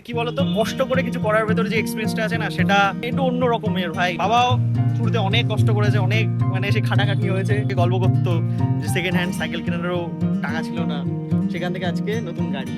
কি বলতো, কষ্ট করে কিছু করার ভেতরে যে এক্সপিরিয়েন্সটা আছে না, সেটা একটু অন্য রকমের ভাই। বাবাও শুরুতে অনেক কষ্ট করেছে, অনেক মানে সে খাটাখাটনি হয়েছে, গল্প করতো যে সেকেন্ড হ্যান্ড সাইকেল কেনারও টাকা ছিল না, সেখান থেকে আজকে নতুন গাড়ি।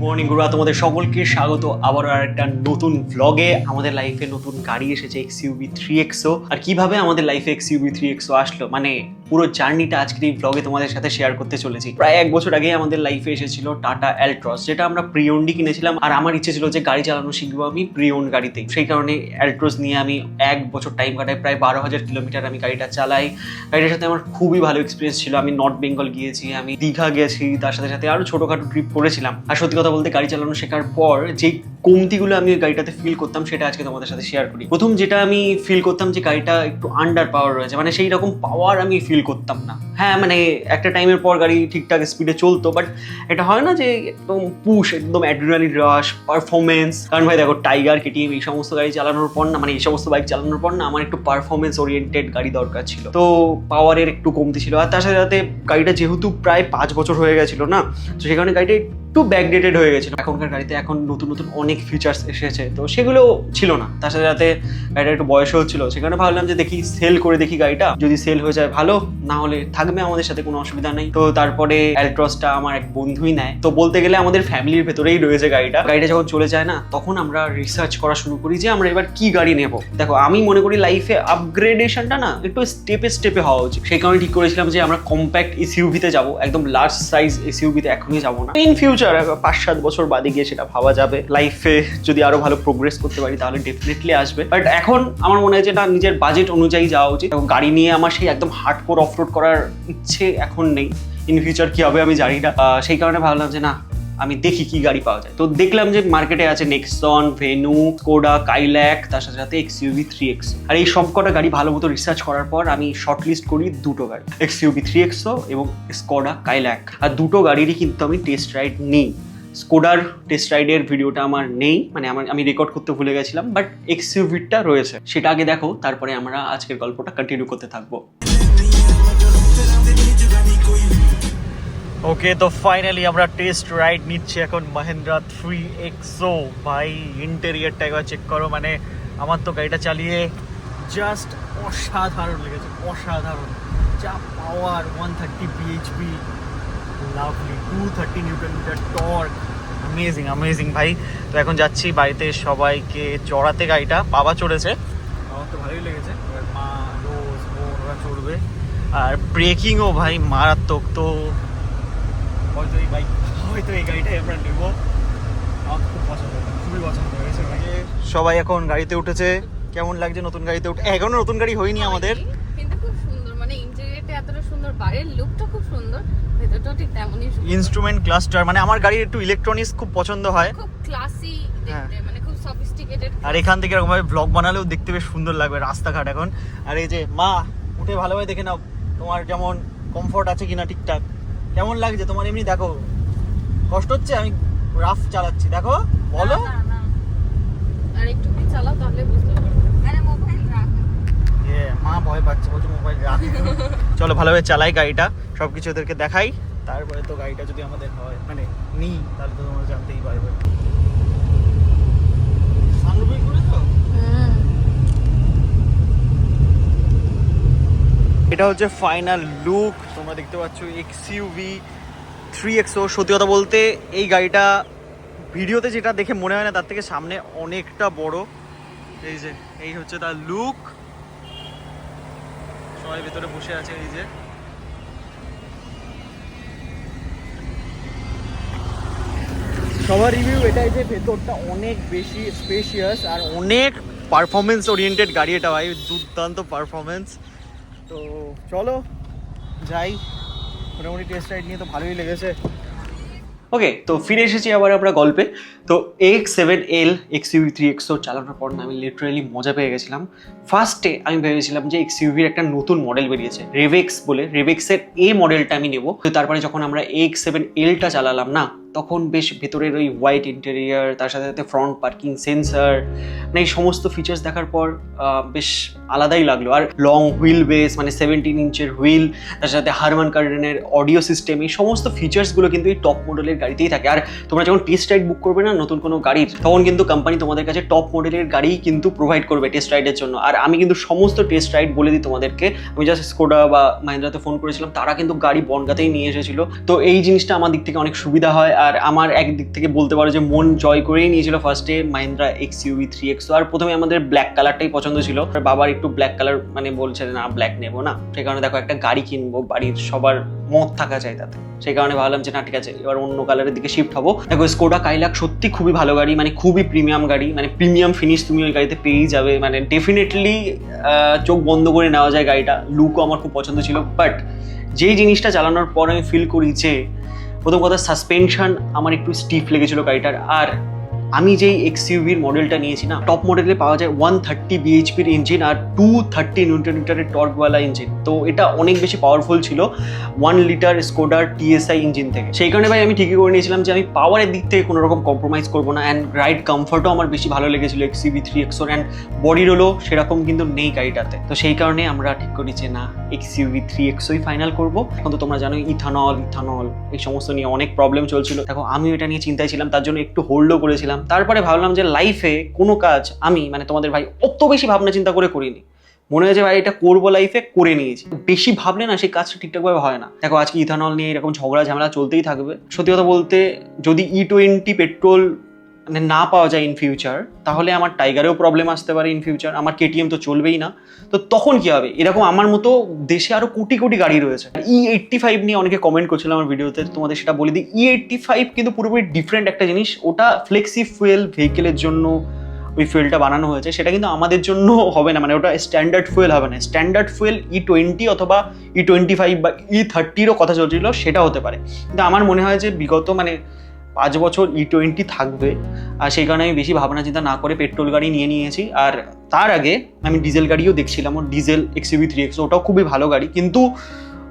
মর্নিং গুরুরা, তোমাদের সকলকে স্বাগত আবারও আরেকটা নতুন ভ্লগে। আমাদের লাইফে নতুন গাড়ি এসেছে এক্সইউভি 3XO। আর কিভাবে আমাদের লাইফে এক্সইউভি 3XO আসলো, মানে পুরো জার্নিটা আজকের এই ভ্লগে তোমাদের সাথে শেয়ার করতে চলেছি। প্রায় 1 বছর আগে আমাদের লাইফে এসেছিল টাটা অ্যালট্রস, যেটা আমরা প্রি-ওন্ডই কিনেছিলাম। আর আমার ইচ্ছে ছিল যে গাড়ি চালানো শিখবো আমি প্রি-ওন্ড গাড়িতে। সেই কারণে অ্যালট্রস নিয়ে আমি 1 বছর টাইম কাটাই, প্রায় 12,000 কিলোমিটার আমি গাড়িটা চালাই। গাড়িটার সাথে আমার খুবই ভালো এক্সপিরিয়েন্স ছিল। আমি নর্থ বেঙ্গল গিয়েছি, আমি দীঘা গেছি, তার সাথে সাথে আরো ছোটখাটো ট্রিপ করেছিলাম। আর সত্যি কথা বলতে, গাড়ি চালানো শেখার পর যে কমতিগুলো আমি গাড়িটাতে ফিল করতাম, সেটা আজকে তোমাদের সাথে শেয়ার করি। প্রথম যেটা আমি ফিল করতাম, যে গাড়িটা একটু আন্ডার পাওয়ার রয়েছে, মানে সেই রকম পাওয়ার আমি ফিল করতাম না। হ্যাঁ, মানে একটা টাইমের পর গাড়ি ঠিকঠাক স্পিডে চলতো, বাট এটা হয় না যে একদম পুশ, একদম অ্যাড্রিনালিন রাশ, পারফরমেন্স। কারণ ভাই দেখো, টাইগার, কেটিএম এই সমস্ত গাড়ি চালানোর পর না, মানে এই সমস্ত বাইক চালানোর পর না, আমার একটু পারফরমেন্স ওরিয়েন্টেড গাড়ি দরকার ছিল। তো পাওয়ারের একটু কমতি ছিল। আর তার সাথে সাথে গাড়িটা যেহেতু প্রায় 5 বছর হয়ে গেছিল না, তো সেই কারণে গাড়িটা একটু ব্যাকডেটেড হয়ে গেছিল। এখনকার গাড়িতে এখন নতুন নতুন অনেক ফিচার্স এসেছে, তো সেগুলো ছিল না। তার সাথে সাথে গাড়িটা একটু বয়সও হচ্ছিল, সেখানে ভাবলাম যে দেখি সেল করে দেখি গাড়িটা, যদি সেল হয়ে যায় ভালো, না হলে থাকবে আমাদের সাথে, কোনো অসুবিধা নেই। তো তারপরে অ্যালট্রসটা আমার এক বন্ধুই নেয়। তো বলতে গেলে আমাদের ফ্যামিলির ভেতরেই রয়েছে গাড়িটা। গাড়িটা যখন চলে যায় না, তখন আমরা রিসার্চ করা শুরু করি যে আমরা এবার কি গাড়ি নেব। দেখো, আমি মনে করি লাইফে আপগ্রেডেশনটা না একটু স্টেপে স্টেপে হওয়া উচিত। সেই কারণে ঠিক করেছিলাম যে আমরা কম্প্যাক্ট এসইউভিতে যাব, একদম লার্জ সাইজ এসইউভিতে এখনই যাবো না। ইন ফিউচার 5-7 বছর বাদে গিয়ে সেটা ভাবা যাবে। লাইফে যদি আরো ভালো প্রোগ্রেস করতে পারি, তাহলে ডেফিনেটলি আসবে। বাট এখন আমার মনে হয় যে না, নিজের বাজেট অনুযায়ী যাওয়া উচিত। এবং গাড়ি নিয়ে আমার সেই একদম হার্ডকোর অফরোড করার ইচ্ছে এখন নেই। ইন ফিউচার কি হবে আমি জানি না। সেই কারণে ভাবলাম যে না, আমি দেখি কি গাড়ি পাওয়া যায়। তো দেখলাম যে মার্কেটে আছে নেক্সন, ভেনু, স্কোডা, কাইল্যাক, তার সাথে সাথে এক্সইউভি 3XO। আর এই সবকটা গাড়ি ভালো মতো রিসার্চ করার পর আমি শর্টলিস্ট করি দুটো গাড়ি, এক্সইউভি 3XO এবং স্কোডা কাইল্যাক। আর দুটো গাড়িরই কিন্তু আমি টেস্ট রাইড নিই। স্কোডার টেস্ট রাইডের ভিডিওটা আমার নেই, মানে আমি রেকর্ড করতে ভুলে গেছিলাম, বাট এক্সইউভিটা রয়েছে। সেটা আগে দেখো, তারপরে আমরা আজকের গল্পটা কন্টিনিউ করতে থাকবো। ওকে, তো ফাইনালি আমরা টেস্ট রাইড নিচ্ছি এখন মাহিন্দ্রা 3XO। ভাই ইন্টেরিয়রটা একবার চেক করো, মানে আমার তো গাড়িটা চালিয়ে জাস্ট অসাধারণ লেগেছে, অসাধারণ। যা power, 130 bhp, lovely 230 newton metre torque, amazing amazing ভাই। তো এখন যাচ্ছি বাড়িতে সবাইকে চড়াতে। গাড়িটা বাবা চড়েছে, আমার তো ভালোই লেগেছে। এবার মা, রোজ, বোন ওরা চড়বে। আর ব্রেকিংও ভাই মারাত্মক। তো হয়তো এই গাড়িটাই আমরা নেব। আমার খুব পছন্দ, খুবই পছন্দ হয়েছে ভাই। সবাই এখন গাড়িতে উঠেছে। কেমন লাগছে নতুন গাড়িতে উঠে? এখনো নতুন গাড়ি হয়নি আমাদের, কিন্তু খুব সুন্দর, মানে ইন্টেরিয়রটা এতটা সুন্দর, বাইরের লুকটা খুব সুন্দর, ভেতরটাও ঠিক তেমনই সুন্দর। ইনস্ট্রুমেন্ট ক্লাস্টার, মানে আমার গাড়ির একটু ইলেকট্রনিক্স খুব পছন্দ হয়, খুব ক্লাসি হ্যাঁ। দেখতে, মানে খুব সফিস্টিকেটেড। আর এখান থেকে এরকম ভাবে ব্লগ বানালেও দেখতে বেশ সুন্দর লাগবে রাস্তাঘাট এখন। আর এই যে মা, উঠে ভালোভাবে দেখে নাও তোমার যেমন কমফোর্ট আছে কিনা ঠিকঠাক। কেমন লাগছে তোমার? এমনি দেখো, কষ্ট হচ্ছে? আমি রাফ চালাচ্ছি, দেখো, বলো। আর একটু কি চালাও তাহলে বুঝতে পারবে। আরে মোবাইল রাখ। মা ভয় পাচ্ছে, বলছে মোবাইল রাখ। চলো ভালোভাবে চালাই গাড়িটা, সবকিছু ওদেরকে দেখাই, তারপরে তো গাড়িটা যদি আমাদের হয়, মানে নিই, তাহলে তো তোমরা জানতেই পারবে। সানরুফই করে দাও। এটা হচ্ছে ফাইনাল লুক, তোমরা দেখতে পাচ্ছ এক্সইউভি 3XO। সত্যি কথা বলতে এই গাড়িটা ভিডিওতে যেটা দেখে মনে হয় না, তার থেকে সামনে অনেকটা বড়। এই যে এই হচ্ছে তার লুক, সবাই ভেতরে বসে আছে। এই যে সবার রিভিউ এটাই যে ভেতরটা অনেক বেশি স্পেশিয়াস আর অনেক পারফরমেন্স ওরিয়েন্টেড গাড়ি। এটা ভাই দুর্দান্ত পারফরমেন্স। তো চলো যাই, মোটামুটি টেস্ট রাইড নিয়ে তো ভালোই লেগেছে। ওকে, তো ফিরে এসেছি আবার আমরা গল্পে। তো AX7L এক্সইউভি 3XO চালানোর পর না, আমি লিটারালি মজা পেয়ে গেছিলাম। ফার্স্টে আমি ভেবেছিলাম যে এক্সইউভির একটা নতুন মডেল বেরিয়েছে রেভেক্স বলে, রেভেক্সের A মডেলটা আমি নেবো। তো তারপরে যখন আমরা AX7Lটা চালালাম না, তখন বেশ ভেতরের ওই হোয়াইট ইন্টেরিয়ার, তার সাথে সাথে ফ্রন্ট পার্কিং সেন্সার, মানে এই সমস্ত ফিচার্স দেখার পর বেশ আলাদাই লাগলো। আর লং হুইল বেস, মানে 17 ইঞ্চের হুইল, তার সাথে হারমান কার্ডেনের অডিও সিস্টেম, এই সমস্ত ফিচার্সগুলো কিন্তু এই টপ মডেলের গাড়িতেই থাকে। আর তোমরা যখন টেস্ট রাইড বুক করবে না নতুন কোনো গাড়ির, তখন কিন্তু কোম্পানি তোমাদের কাছে টপ মডেলের গাড়ি কিন্তু প্রোভাইড করবে টেস্ট রাইডের জন্য। আর আমি কিন্তু সমস্ত টেস্ট রাইড বলে দিই তোমাদেরকে, আমি জাস্ট স্কোডা বা মাহিন্দ্রাতে ফোন করেছিলাম, তারা কিন্তু গাড়ি বনগাতেই নিয়ে এসেছিল। তো এই জিনিসটা আমার দিক থেকে অনেক সুবিধা হয়। আর আমার একদিক থেকে বলতে পারো যে মন জয় করেই নিয়েছিল ফার্স্টে মাহিন্দ্রা XUV 3XO। আর প্রথমে আমাদের ব্ল্যাক কালারটাই পছন্দ ছিল, বাবার একটু ব্ল্যাক কালার মানে বলছে না ব্ল্যাক নেবো না, সেই কারণে দেখো একটা গাড়ি কিনবো, বাড়ির সবার মত থাকা চাই তাতে, সেই কারণে ভাবলাম যে না ঠিক আছে এবার অন্য কালারের দিকে শিফট হবো। দেখো স্কোডা কাইলাক সত্যি খুবই ভালো গাড়ি, মানে খুবই প্রিমিয়াম গাড়ি, মানে প্রিমিয়াম ফিনিশ তুমি ওই গাড়িতে পেয়েই যাবে, মানে ডেফিনেটলি চোখ বন্ধ করে নেওয়া যায় গাড়িটা। লুকও আমার খুব পছন্দ ছিল, বাট যেই জিনিসটা চালানোর পর আমি ফিল করি যে প্রথম কথা সাসপেনশন আমার একটু স্টিফ লেগেছিল গাড়িটার। আর আমি যেই XUV-র মডেলটা নিয়েছি না, টপ মডেলে পাওয়া যায় 130 bhp-র ইঞ্জিন আর 230 নিউটন মিটারের টর্কওয়ালা ইঞ্জিন। তো এটা অনেক বেশি পাওয়ারফুল ছিল 1 লিটার স্কোডার TSI ইঞ্জিন থেকে। সেই কারণে ভাই আমি ঠিকই করে নিয়েছিলাম যে আমি পাওয়ারের দিক থেকে কোনো রকম কম্প্রোমাইজ করবো না। অ্যান্ড রাইড কমফর্টও আমার বেশি ভালো লেগেছিল XUV 3XO, অ্যান্ড বডি রোলও সেরকম কিন্তু নেই গাড়িটাতে। তো সেই কারণে আমরা ঠিক করি যে না XUV 3XO-ই ফাইনাল করবো। এখন তো তোমরা জানো ইথানল এই সমস্ত নিয়ে অনেক প্রবলেম চলছিল। দেখো আমিও এটা নিয়ে চিন্তায় ছিলাম, তার জন্য একটু হোল্ডও করেছিলাম। তারপরে ভাবলাম যে লাইফে কোনো কাজ আমি মানে তোমাদের ভাই অত বেশি ভাবনা চিন্তা করে করিনি, মনে হয়েছে ভাই এটা করবো লাইফে, করে নিয়েছি। বেশি ভাবলে না সেই কাজটা ঠিকঠাকভাবে হয় না। দেখো আজকে ইথানল নিয়ে এরকম ঝগড়া ঝামেলা চলতেই থাকবে। সত্যি কথা বলতে যদি E20 পেট্রোল মানে না পাওয়া যায় ইন ফিউচার, তাহলে আমার টাইগারেও প্রবলেম আসতে পারে ইন ফিউচার, আমার KTM তো চলবেই না। তো তখন কি হবে? এরকম আমার মতো দেশে আরো কোটি কোটি গাড়ি রয়েছে। E85 নিয়ে অনেকে কমেন্ট করছিল আমার ভিডিওতে, তোমাদের সেটা বলে দিই। E85 কিন্তু পুরোপুরি ডিফারেন্ট একটা জিনিস। ওটা ফ্লেক্সি ফুয়েল ভেহিকেলের জন্য ওই ফুয়েলটা বানানো হয়েছে, সেটা কিন্তু আমাদের জন্য হবে না, মানে ওটা স্ট্যান্ডার্ড ফুয়েল হবে না। স্ট্যান্ডার্ড ফুয়েল E20 অথবা E25 বা E30-রও কথা চলছিল, সেটা হতে পারে। কিন্তু আমার মনে হয় যে বিগত মানে 5 বছর E20 থাকবে, আর সেই কারণে আমি বেশি ভাবনা চিন্তা না করে পেট্রোল গাড়ি নিয়ে নিয়েছি। আর তার আগে আমি ডিজেল গাড়িও দেখছিলাম, ওর ডিজেল XUV 3XO, ওটাও খুবই ভালো গাড়ি, কিন্তু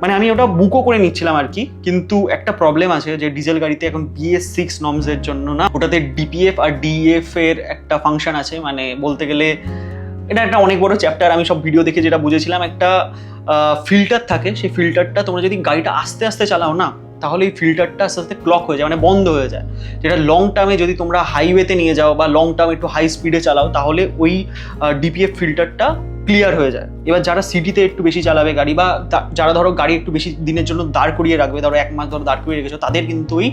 মানে আমি ওটা বুকও করে নিচ্ছিলাম আর কি। কিন্তু একটা প্রবলেম আছে যে ডিজেল গাড়িতে এখন BS6 নর্মসের জন্য না, ওটাতে DPF আর DEF এর একটা ফাংশন আছে। মানে বলতে গেলে এটা একটা অনেক বড় চ্যাপ্টার। আমি সব ভিডিও দেখে যেটা বুঝেছিলাম, একটা ফিল্টার থাকে, সেই ফিল্টারটা তোমরা যদি গাড়িটা আস্তে আস্তে চালাও না, তাহলে এই ফিল্টারটা আস্তে আস্তে ক্লক হয়ে যায়, মানে বন্ধ হয়ে যায়। যেটা লং টার্মে যদি তোমরা হাইওয়েতে নিয়ে যাও বা লং টার্মে একটু হাই স্পিডে চালাও, তাহলে ওই DPF ফিল্টারটা ক্লিয়ার হয়ে যায়। এবার যারা সিটিতে একটু বেশি চালাবে গাড়ি, বা যারা ধরো গাড়ি একটু বেশি দিনের জন্য দাঁড় করিয়ে রাখবে, ধরো 1 মাস ধরো দাঁড় করিয়ে রেখেছো, তাদের কিন্তু ওই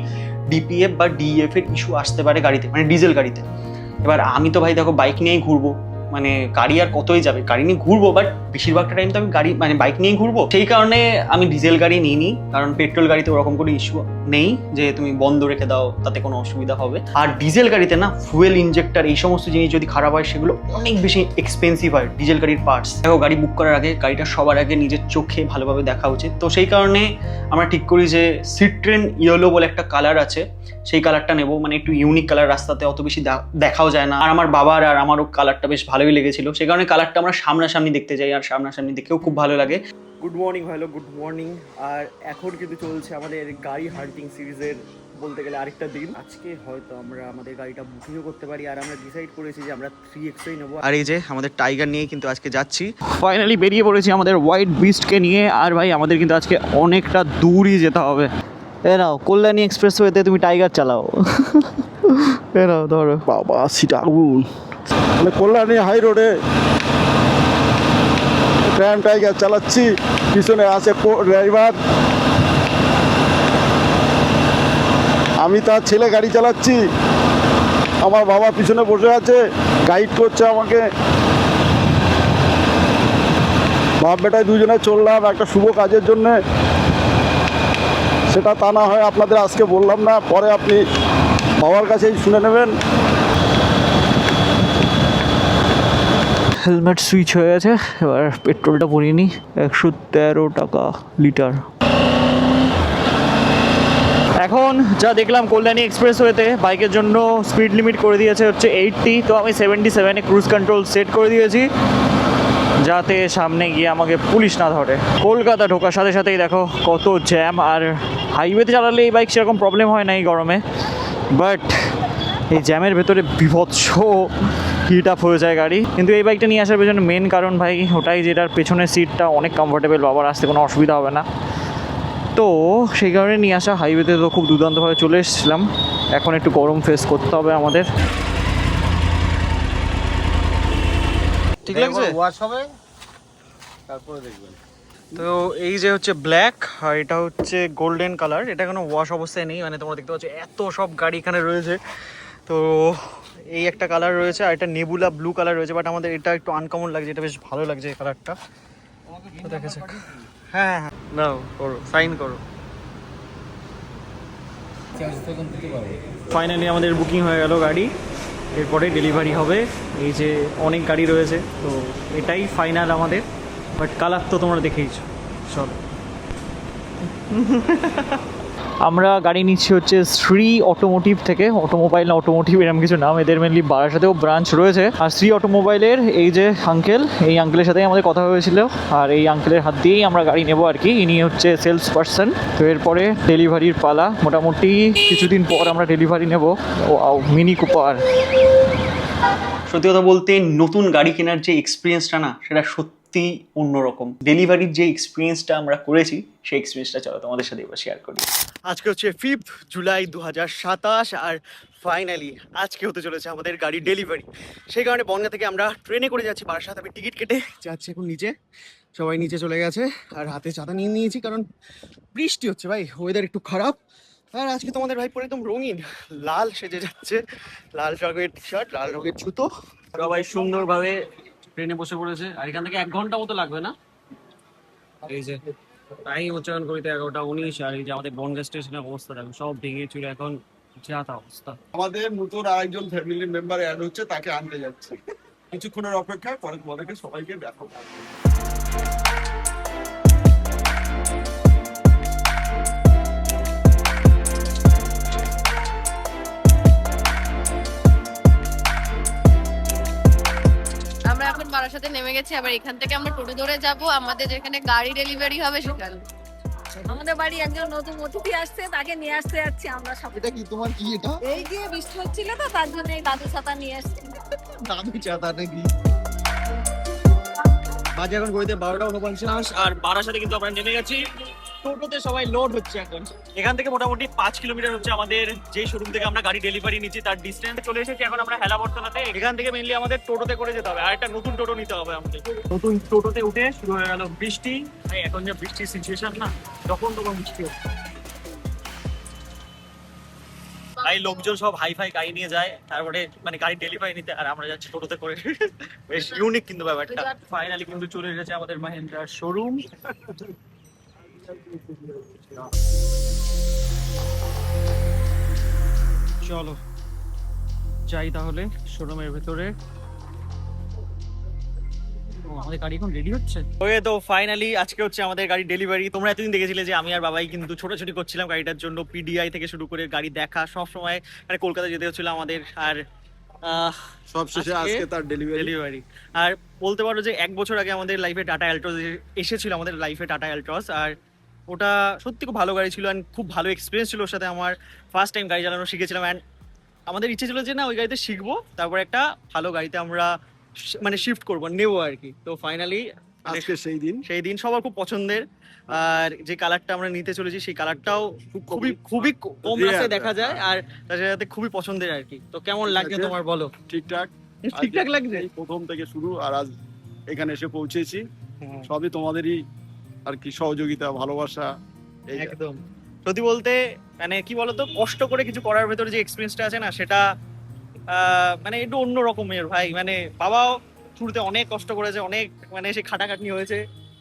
DPF বা DEF এর ইস্যু আসতে পারে গাড়িতে, মানে ডিজেল গাড়িতে। এবার আমি তো ভাই দেখো বাইক নিয়েই ঘুরবো, মানে গাড়ি আর কতই যাবে, গাড়ি নিয়ে ঘুরবো, বাট বেশিরভাগটা টাইম তো আমি গাড়ি মানে বাইক নিয়েই ঘুরবো। সেই কারণে আমি ডিজেল গাড়ি নিই নি, কারণ পেট্রোল গাড়িতে ওরকম কোনো ইস্যু নেই যে তুমি বন্ধ রেখে দাও তাতে কোনো অসুবিধা হবে। আর ডিজেল গাড়িতে না ফুয়েল ইনজেক্টর এই সমস্ত জিনিস যদি খারাপ হয়, সেগুলো অনেক বেশি এক্সপেন্সিভ হয় ডিজেল গাড়ির পার্টস। দেখো গাড়ি বুক করার আগে গাড়িটা সবার আগে নিজের চোখে ভালোভাবে দেখা উচিত। তো সেই কারণে আমরা ঠিক করি যে সিট্রেন ইয়েলো বলে একটা কালার আছে, সেই কালারটা নেবো, মানে একটু ইউনিক কালার, রাস্তাতে অত বেশি দেখাও যায় না। আর আমার বাবার আর আমারও কালারটা বেশ ভালোই লেগেছিল, সেই কারণে কালারটা আমরা সামনাসামনি দেখতে যাই, আর সামনাসামনি দেখেও খুব ভালো লাগে। গুড মর্নিং ভালো, গুড মর্নিং। আর এখন কিন্তু চলছে আমাদের গাড়ি হান্টিং সিরিজের বলতে গেলে আরেকটা দিন। আজকে হয়তো আমরা আমাদের গাড়িটা বুকিংও করতে পারি, আর আমরা ডিসাইড করেছি যে আমরা 3XO-ই নেবো। আর এই যে আমাদের টাইগার নিয়ে কিন্তু আজকে যাচ্ছি, ফাইনালি বেরিয়ে পড়েছি আমাদের হোয়াইট বিস্টকে নিয়ে। আর ভাই আমাদের কিন্তু আজকে অনেকটা দূরই যেতে হবে। এ নাও কল্যাণী এক্সপ্রেসওয়েতে তুমি টাইগার চালাও। এ নাও ধরো। বাবা সিটা আগুন, মানে কল্যাণী হাই রোডে গ্র্যান্ড টাইগার চালাচ্ছি, পিছনে আছে ড্রাইভার, আমি তার ছেলে গাড়ি চালাচ্ছি, আমার বাবা পিছনে বসে আছে গাইড করছে আমাকে। বাপ বেটায় দুজনে চললাম একটা শুভ কাজের জন্যে, সেটা তা না হয় আপনাদের আজকে বললাম না, পরে আপনি বাবার কাছেই শুনে নেবেন। হেলমেট সুইচ হয়ে গেছে, এবার পেট্রোলটা ভরিয়ে নিই। 113 টাকা লিটার। এখন যা দেখলাম কল্যাণী এক্সপ্রেসওয়েতে বাইকের জন্য স্পিড লিমিট করে দিয়েছে হচ্ছে 80, তো আমি 77-এ ক্রুজ কন্ট্রোল সেট করে দিয়েছি। যাতে সামনে গিয়ে আমাকে পুলিশ না ধরে। কলকাতা ঢোকার সাথে সাথেই দেখো কত জ্যাম, আর হাইওয়েতে চালালে এই বাইক সেরকম প্রবলেম হয় না এই গরমে, বাট এই জ্যামের ভেতরে বিভৎস হিট আপ হয়ে যায় গাড়ি। কিন্তু এই বাইকটা নিয়ে আসার পেছনে মেন কারণ ভাই ওটাই, যেটার পেছনের সিটটা অনেক কমফোর্টেবল, বাবার আসতে কোনো অসুবিধা হবে না। তো সেই কারণে নিয়ে আসা। হাইওয়েতে তো খুব দুর্দান্তভাবে চলে এসেছিলাম, এখন একটু গরম ফেস করতে হবে আমাদের। ঠিক লাগছে? ওয়াশ হবে তারপরে দেখবেন। তো এই যে হচ্ছে ব্ল্যাক, আর এটা হচ্ছে গোল্ডেন কালার। এটা কোনো ওয়াশ অবস্থায় নেই, মানে তোমরা দেখতে পাচ্ছ এত সব গাড়ি এখানে রয়েছে। তো এই একটা কালার রয়েছে, আর এটা নেবুলা ব্লু কালার রয়েছে, বাট আমাদের এটা একটু আনকমন লাগছে, এটা বেশ ভালো লাগছে এই কালারটা। তো দেখা যাক। হ্যাঁ হ্যাঁ নাও করো, সাইন করো। ফাইনালি আমাদের বুকিং হয়ে গেল গাড়ি, এরপরে ডেলিভারি হবে। এই যে অনেক গাড়ি রয়েছে, তো এটাই ফাইনাল আমাদের। বাট কালার তো তোমরা দেখেইছো সব। আমরা গাড়ি নিচ্ছি হচ্ছে শ্রী অটোমোটিভ থেকে, অটোমোবাইল না অটোমোটিভ এরকম কিছু নাম, এদের মেনলি বারাসাতেও ব্রাঞ্চ রয়েছে। আর শ্রী অটোমোবাইলের এই যে আঙ্কেল, এই আঙ্কেলের সাথেই আমাদের কথা হয়েছিল, আর এই আঙ্কেলের হাত দিয়েই আমরা গাড়ি নেবো আর কি। ইনি হচ্ছে সেলস পার্সন। তো এরপরে ডেলিভারির পালা, মোটামুটি কিছুদিন পর আমরা ডেলিভারি নেবো মিনি কুপার। সত্যি কথা বলতে নতুন গাড়ি কেনার যে এক্সপিরিয়েন্সটা না, সেটা সত্যি অন্যরকম। ডেলিভারির যে এক্সপিরিয়েন্সটা আমরা করেছি, সেই এক্সপিরিয়েন্সটা চলো তোমাদের সাথে এবার শেয়ার করি। আজকে হচ্ছে 5 জুলাই 2027, আর ফাইনালি আজকে হতে চলেছে আমাদের গাড়ি ডেলিভারি। সেই কারণে বনগাঁ থেকে আমরা ট্রেনে করে যাচ্ছি বারাসাত। আমি টিকিট কেটে যাচ্ছি এখন নিচে, সবাই নিচে চলে গেছে, আর হাতে ছাতা নিয়ে নিয়েছি কারণ বৃষ্টি হচ্ছে ভাই, ওয়েদার একটু খারাপ। আর আজকে তোমাদের ভাই পরে একদম রঙিন লাল সেজে যাচ্ছে, লাল রঙের টি শার্ট, লাল রঙের জুতো। সবাই সুন্দরভাবে ট্রেনে বসে পড়েছে, আর এখান থেকে 1 ঘন্টা মতো লাগবে না। এই যে টাইম উচ্চারণ করিতে 11:19, আর এই যে আমাদের বনগাঁ স্টেশনের অবস্থা দেখো, সব ভেঙে চুরে এখন যা তা অবস্থা। আমাদের নতুন আরেকজন ফ্যামিলি মেম্বার অ্যাড হচ্ছে, তাকে আনতে যাচ্ছে। কিছুক্ষণের অপেক্ষায় পরে তোমাদেরকে সবাইকে দেখো। আমরা এখন বারাসাতে নেমে গেছি, আবার এখান থেকে আমরা টোটো ধরে যাব আমাদের যেখানে গাড়ি ডেলিভারি হবে সেখানে। আমাদের বাড়ি একজন নতুন অতিথি আসছে, তাকে নিয়ে আসতে যাচ্ছি আমরা সব। এটা কি তোমার কি এটা? এই যে বৃষ্টি হচ্ছিল তো, তার জন্য এই দাদু ছাতা নিয়ে আসছি। দাদু চাতা নাকি? বাজে এখন গড়িতে 12:49, আর বারাসাতে কিন্তু আমরা নেমে গেছি। টোটোতে সবাই লোড হচ্ছে এখন। এখান থেকে মোটামুটি 5 কিলোমিটার হচ্ছে আমাদের যে শোরুম থেকে আমরা গাড়ি ডেলিভারি নিচ্ছি তার ডিস্টেন্স। চলে এসেছি এখন আমরা হেলাবর্তনাতে। এখান থেকে মেনলি আমাদের টোটোতে করে যেতে হবে, আর একটা নতুন টোটো নিতে হবে আমাদের। নতুন টোটোতে উঠে শুরু হয়ে গেল বৃষ্টি। এখন যে বৃষ্টির সিচুয়েশন না, তখন বৃষ্টি হচ্ছে। তাই লোকজন সব হাইফাই গাড়ি নিয়ে যায়, তারপরে মানে গাড়ি ডেলিভারি নিতে, আর আমরা যাচ্ছি টোটোতে করে। বেশ ইউনিক কিন্তু ব্যাপারটা। ফাইনালি কিন্তু চলে এসেছে আমাদের মাহিন্দ্রার শোরুম। চলো যাই তাহলে শোরুমের ভেতরে। আমাদের গাড়ি এখন রেডি হচ্ছে। ওকে, তো ফাইনালি আজকে হচ্ছে আমাদের গাড়ি ডেলিভারি। তোমরা এতদিন দেখেছিলে যে আমি আর বাবাই কিন্তু ছোটাছুটি করছিলাম গাড়িটার জন্য, পিডিআই থেকে শুরু করে গাড়ি দেখা সব সময়, মানে কলকাতা যেতে হচ্ছিল আমাদের। আর সবশেষে আজকে তার ডেলিভারি। আর বলতে পারো যে 1 বছর আগে আমাদের লাইফে টাটা অ্যালট্রস এসেছিল আমাদের লাইফে, টাটা অ্যালট্রস। আর ওটা সত্যি খুব ভালো গাড়ি ছিল, অ্যান্ড খুব ভালো এক্সপিরিয়েন্স ছিল ওর সাথে। আমার ফার্স্ট টাইম গাড়ি চালানো শিখেছিলাম, অ্যান্ড আমাদের ইচ্ছে ছিল যে না ওই গাড়িতে শিখবো, তারপর একটা ভালো গাড়িতে আমরা মানে শিফট করবো, নেবো আর কি। তো ফাইনালি আজকে সেই দিন সবার খুব পছন্দের। আর যে কালারটা আমরা নিতে চলেছি সেই কালারটাও খুবই খুবই কম রাস্তায় দেখা যায়, আর তার সাথে খুবই পছন্দের আর কি। তো কেমন লাগছে তোমার বলো? ঠিকঠাক ঠিকঠাক লাগছে। এই প্রথম থেকে শুরু, আর আজ এখানে এসে পৌঁছেছি। সবই তোমাদেরই আর কি সহযোগিতা, ভালোবাসা। একদম সত্যি বলতে মানে কি বলতো, কষ্ট করে কিছু করার ভেতরে যে এক্সপিরিয়েন্সটা আছে না, সেটা মানে একটু অন্য রকমের ভাই। মানে বাবাও শুরুতে অনেক কষ্ট করেছে, অনেক মানে সে খাটাখাটনি হয়েছে।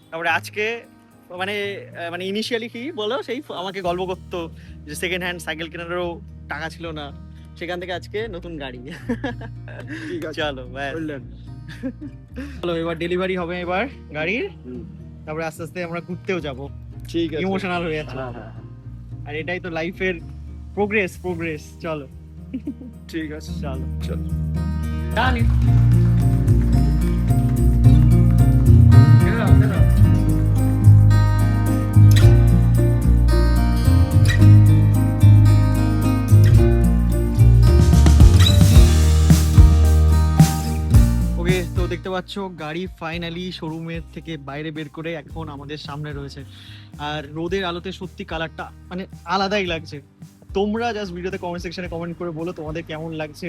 তারপরে আজকে মানে মানে ইনিশিয়ালি কি বলো, সেই আমাকে গল্প করতো যে সেকেন্ড হ্যান্ড সাইকেল কেনারও টাকা ছিল না, সেখান থেকে আজকে নতুন গাড়ি। ঠিক আছে, চলো বললেন। চলো এবার ডেলিভারি হবে এবার গাড়ির, তারপরে আস্তে আস্তে আমরা ঘুরতেও যাবো। ঠিক আছে, ইমোশনাল হয়ে যাচ্ছে। আর এটাই তো লাইফের প্রোগ্রেস। চলো ঠিক আছে, চলো চল। জানি দেখতে পাচ্ছ গাড়ি ফাইনালি শোরুমের থেকে বাইরে বের করে এখন আমাদের সামনে রয়েছে, আর রোদের আলোতে সত্যি কালারটা মানে আলাদাই লাগছে। তোমরা জাস্ট ভিডিওতে কমেন্ট সেকশনে কমেন্ট করে বলো তোমাদের কেমন লাগছে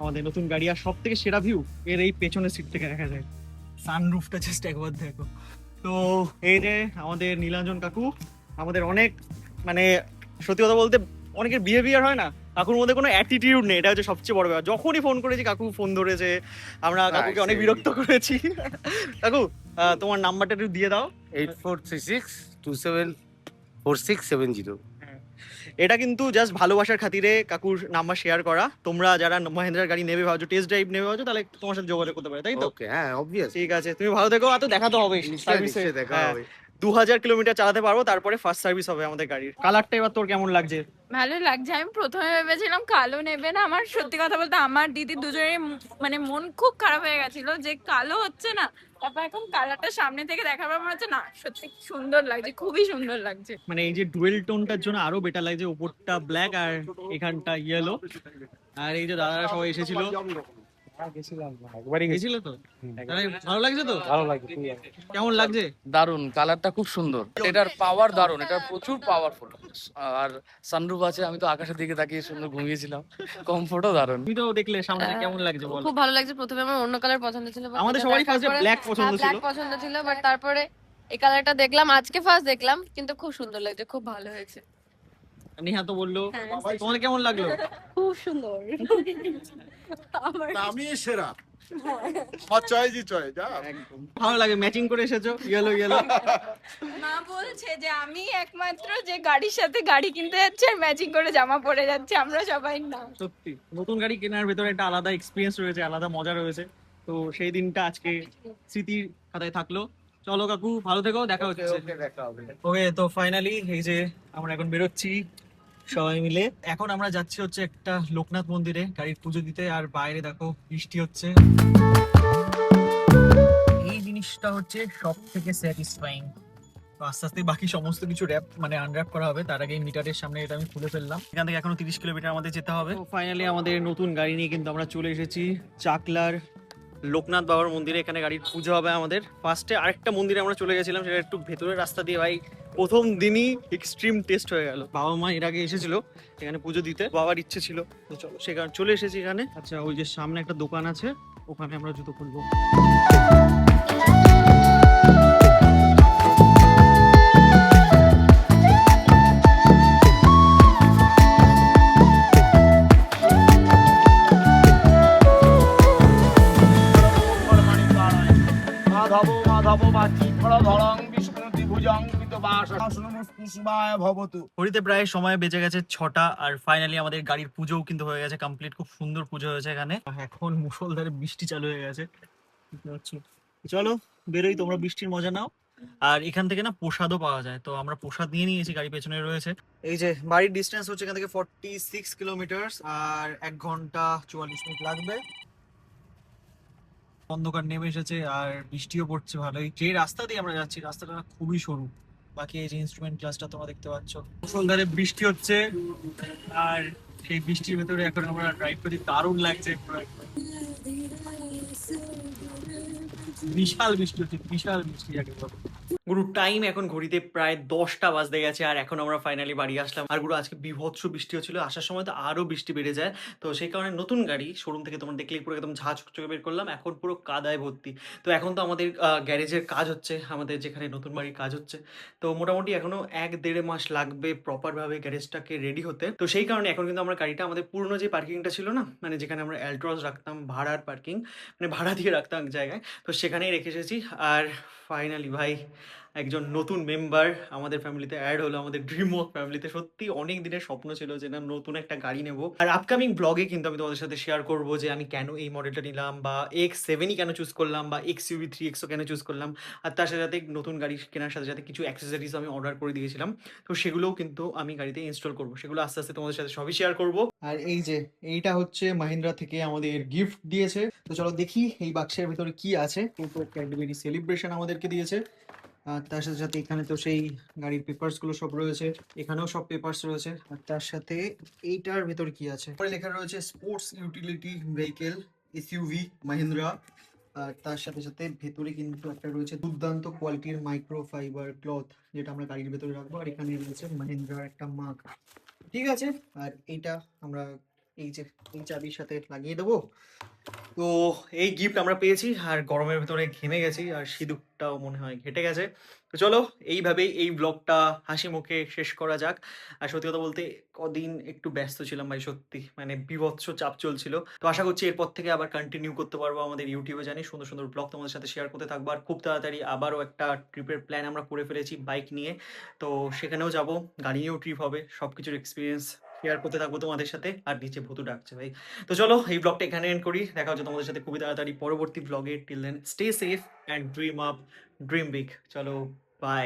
আমাদের নতুন গাড়ি। আর সব থেকে সেরা ভিউ এর এই পেছনের সিট থেকে দেখা যায়, সানরুফটা জাস্ট একবার দেখো। তো এই যে আমাদের নীলাঞ্জন কাকু, আমাদের অনেক মানে সত্যি কথা বলতে অনেকের বিহেভিয়ার হয় না, কাকুর মধ্যে কোনো অ্যাটিটিউড নেই, এটা হচ্ছে সবচেয়ে বড় ব্যাপার। যখনই ফোন করেছি কাকু ফোন ধরেছে, আমরা কাকুকে অনেক বিরক্ত করেছি। কাকু তোমার নাম্বারটা একটু দিয়ে দাও। 8436274670। এটা কিন্তু জাস্ট ভালোবাসার খাতিরে কাকুর নাম্বার শেয়ার করা। তোমরা যারা মহেন্দ্রার গাড়ি নেবে ভাবছো, টেস্ট ড্রাইভ নেবে ভাবছো, তাহলে তোমার সাথে যোগাযোগ করতে পারে, তাই তো? ওকে, হ্যাঁ অবভিয়াস, ঠিক আছে, তুমি ভালো থেকো। আর তো দেখা তো হবে সার্ভিসে, দেখা হবে। 2000 কিলোমিটার চালাতে পারবো, তারপরে ফার্স্ট সার্ভিস হবে আমাদের গাড়ির। কালারটা এবার তোর কেমন লাগছে? ভালো লাগছে। আমি প্রথমে ভেবেছিলাম কালো নেবে না, আমার সত্যি কথা বলতে আমার দিদি দুজনেরই মানে মন খুব খারাপ হয়ে গেছিল যে কালো হচ্ছে না। তারপর এখন কালারটা সামনে থেকে দেখার পর মনে হচ্ছে না সত্যি সুন্দর লাগছে, খুবই সুন্দর লাগছে। মানে এই যে ডুয়েল টোনটার জন্য আরো বেটার লাগছে, উপরটা ব্ল্যাক আর এখানটা ইয়েলো। আর এই যে দাদারা সবাই এসেছিল, গেছিল তো, তাহলে ভালো লাগছে তো? ভালো লাগে, কেমন লাগছে? দারুন, কালারটা খুব সুন্দর, এটার পাওয়ার দারুন, এটা প্রচুর পাওয়ারফুল। আর সানরুফ আছে, আমি তো আকাশের দিকে তাকিয়ে সুন্দর ঘুমিয়েছিলাম, কমফোর্টও দারুন। তুমি তো দেখলে সামনে থেকে, কেমন লাগছে বল? খুব ভালো লাগছে। প্রথমে আমার অন্য কালার পছন্দ ছিল, but আমাদের এটা সবারই দেখার ফার্স্টে পরে- ব্ল্যাক পছন্দ হ্যাঁ, ছিল। black পছন্দ ছিল, বাট তারপরে এই কালারটা দেখলাম, আজকে ফার্স্ট দেখলাম, কিন্তু খুব সুন্দর লাগছে, খুব ভালো হয়েছে। নেহা তো বললো, হ্যাঁ। তোমাদের কেমন লাগলো? খুব সুন্দর। আমার আমি সেরা, আমার চয়েসই চয়েস। ভালো লাগে, ম্যাচিং করে এসেছো, ইয়েলো ইয়েলো। মা বলছে যে আমি একমাত্র যে গাড়ির সাথে গাড়ি কিনতে যাচ্ছে আর ম্যাচিং করে জামা পরে যাচ্ছে, আমরা সবাই না। সত্যি নতুন গাড়ি কেনার ভেতরে একটা আলাদা এক্সপিরিয়েন্স রয়েছে, আলাদা মজা রয়েছে। তো সেই দিনটা আজকে স্মৃতির খাতায় থাকলো। চলো কাকু, ভালো থেকো, দেখা হচ্ছে। দেখা হবে। ওকে, তো ফাইনালি এই যে আমরা এখন বেরোচ্ছি সবাই মিলে। এখন আমরা যাচ্ছি হচ্ছে একটা লোকনাথ মন্দিরে গাড়ির পুজো দিতে, আর বাইরে দেখো বৃষ্টি হচ্ছে। এই জিনিসটা হচ্ছে সব থেকে স্যাটিসফাইং। তো আস্তে আস্তে বাকি সমস্ত কিছু র্যাপ মানে আনর্যাপ করা হবে, তার আগে মিটারের সামনে এটা আমি খুলে ফেললাম। এখান থেকে এখনো 30 কিলোমিটার আমাদের যেতে হবে। তো ফাইনালি আমাদের নতুন গাড়ি নিয়ে কিন্তু আমরা চলে এসেছি চাকলার লোকনাথ বাবার মন্দিরে। এখানে গাড়ির পুজো হবে আমাদের। ফার্স্টে আরেকটা মন্দিরে আমরা চলে গেছিলাম, সেটা একটু ভেতরের রাস্তা দিয়ে। ভাই প্রথম দিনই এক্সট্রিম টেস্ট হয়ে গেল। বাবা মা এর আগে এসেছিল এখানে পুজো দিতে, বাবার ইচ্ছে ছিল, তো চলো সে কারণে চলে এসেছি এখানে। আচ্ছা, ওই যে সামনে একটা দোকান আছে, ওখানে আমরা জুতো খুলবো। মাধব মাধব বাচি ধরং বিষ্ণু ত্রিভুজং কুসুমায় ভবতু। ঘড়িতে প্রায় সময় বেজে গেছে 6টা, আর ফাইনালি আমাদের গাড়ির পুজোও কিন্তু হয়ে গেছে কমপ্লিট। খুব সুন্দর পুজো হয়েছে এখানে। এখন মুষলধারে বৃষ্টি চালু হয়ে গেছে, বুঝতে পারছো। চলো বেরোই, তোমরা বৃষ্টির মজা নাও। আর এখান থেকে না প্রসাদও পাওয়া যায়, তো আমরা প্রসাদ নিয়ে নিয়েছি, গাড়ি পেছনে রয়েছে। এই যে বাড়ির ডিস্টেন্স হচ্ছে এখান থেকে 46 কিলোমিটার, আর 1 ঘন্টা 44 মিনিট লাগবে। অন্ধকার নেমে এসেছে আর বৃষ্টিও পড়ছে ভালোই। যে রাস্তা দিয়ে আমরা যাচ্ছি রাস্তাটা না খুবই সরু। বাকি এই যে ইনস্ট্রুমেন্ট ক্লাসটা তোমরা দেখতে পাচ্ছ, মুষলধারে বৃষ্টি হচ্ছে, আর সেই বৃষ্টির ভেতরে এখন আমরা ড্রাইভ করছি, দারুণ লাগছে। বিশাল বৃষ্টি হচ্ছে, বিশাল বৃষ্টি যাকে বলে। গুরু টাইম এখন ঘড়িতে প্রায় 10টা বাজতে গেছে, আর এখন আমরা ফাইনালি বাড়ি আসলাম। আর গুরু আজকে বিভৎস বৃষ্টি হচ্ছিল, আসার সময় তো আরো বৃষ্টি বেড়ে যায়। তো সেই কারণে নতুন গাড়ি শোরুম থেকে তোমরা দেখলেই পুরো একদম ঝাঁ চকচকে বের করলাম, এখন পুরো কাদায় ভর্তি। তো এখন তো আমাদের গ্যারেজের কাজ হচ্ছে, আমাদের যেখানে নতুন বাড়ির কাজ হচ্ছে। তো মোটামুটি এখনো 1-1.5 মাস লাগবে প্রপার ভাবে গ্যারেজটাকে রেডি হতে। তো সেই কারণে এখন কিন্তু আমরা গাড়িটা আমাদের পুরনো যে পার্কিংটা ছিল না, মানে যেখানে আমরা অ্যালট্রস রাখতাম, ভাড়ার পার্কিং, মানে ভাড়া দিয়ে রাখতাম এক জায়গায়, তো সেখানেই রেখে এসেছি। আর ফাইনালি ভাই একজন নতুন মেম্বার আমাদের ফ্যামিলিতে অ্যাড হলো, আমাদের ড্রিম ওয়ার্ক ফ্যামিলিতে। সত্যি অনেক দিনের স্বপ্ন ছিল যে না নতুন একটা গাড়ি নেব। আর আপকামিং ব্লগে কিন্তু আমি তোমাদের সাথে শেয়ার করব যে আমি কেন এই মডেলটা নিলাম, বা X7ই কেন চুজ করলাম, বা XUV 3XO কেন চুজ করলাম। আর তার সাথে সাথে নতুন গাড়ি কেনার সাথে সাথে কিছু অ্যাক্সেসরিজ আমি অর্ডার করে দিয়েছিলাম, তো সেগুলোও কিন্তু আমি গাড়িতে ইনস্টল করব। সেগুলো আস্তে আস্তে তোমাদের সাথে সবই শেয়ার করব। আর এই যে এইটা হচ্ছে মাহিন্দ্রা থেকে আমাদের গিফট দিয়েছে। তো চলো দেখি এই বাক্সের ভিতরে কি আছে। ক্যাডবেরি সেলিব্রেশন আমাদেরকে দিয়েছে, আর তার সাথে সাথে এখানে তো সেই গাড়ির পেপারস গুলো সব রয়েছে, এখানেও সব পেপারস রয়েছে। আর তার সাথে এইটার ভেতর কি আছে, লেখা রয়েছে sports utility vehicle SUV Mahindra আর তার সাথে সাথে ভেতরে কিন্তু একটা রয়েছে দুর্দান্ত কোয়ালিটির মাইক্রো ফাইবার ক্লথ, যেটা আমরা গাড়ির ভেতরে রাখবো। আর এখানে রয়েছে মাহিন্দ্রার একটা মাগ, ঠিক আছে। আর এইটা আমরা এই যে এই চাবির সাথে লাগিয়ে দেবো। তো এই গিফট আমরা পেয়েছি, আর গরমের ভেতরে ঘেমে গেছি, আর সিঁদুরটাও মনে হয় ঘেটে গেছে। তো চলো এইভাবেই এই ব্লগটা হাসি মুখে শেষ করা যাক। আর সত্যি কথা বলতে কদিন একটু ব্যস্ত ছিলাম ভাই, সত্যি মানে বিভৎস চাপ চলছিল। তো আশা করছি এরপর থেকে আবার কন্টিনিউ করতে পারবো আমাদের ইউটিউবে, জানি সুন্দর সুন্দর ব্লগ তোমাদের সাথে শেয়ার করতে থাকবো। আর খুব তাড়াতাড়ি আবারও একটা ট্রিপের প্ল্যান আমরা করে ফেলেছি বাইক নিয়ে, তো সেখানেও যাব, গাড়ি নিয়েও ট্রিপ হবে, সব কিছুর এক্সপিরিয়েন্স শেয়ার করতে থাকবো তোমাদের সাথে। আর নিচে ভুতু ডাকছে ভাই। তো চলো এই ব্লগটা এখানে এন্ড করি, দেখা হচ্ছে তোমাদের সাথে খুবই তাড়াতাড়ি পরবর্তী ব্লগে। Till then stay safe and dream up, dream big. চলো বাই।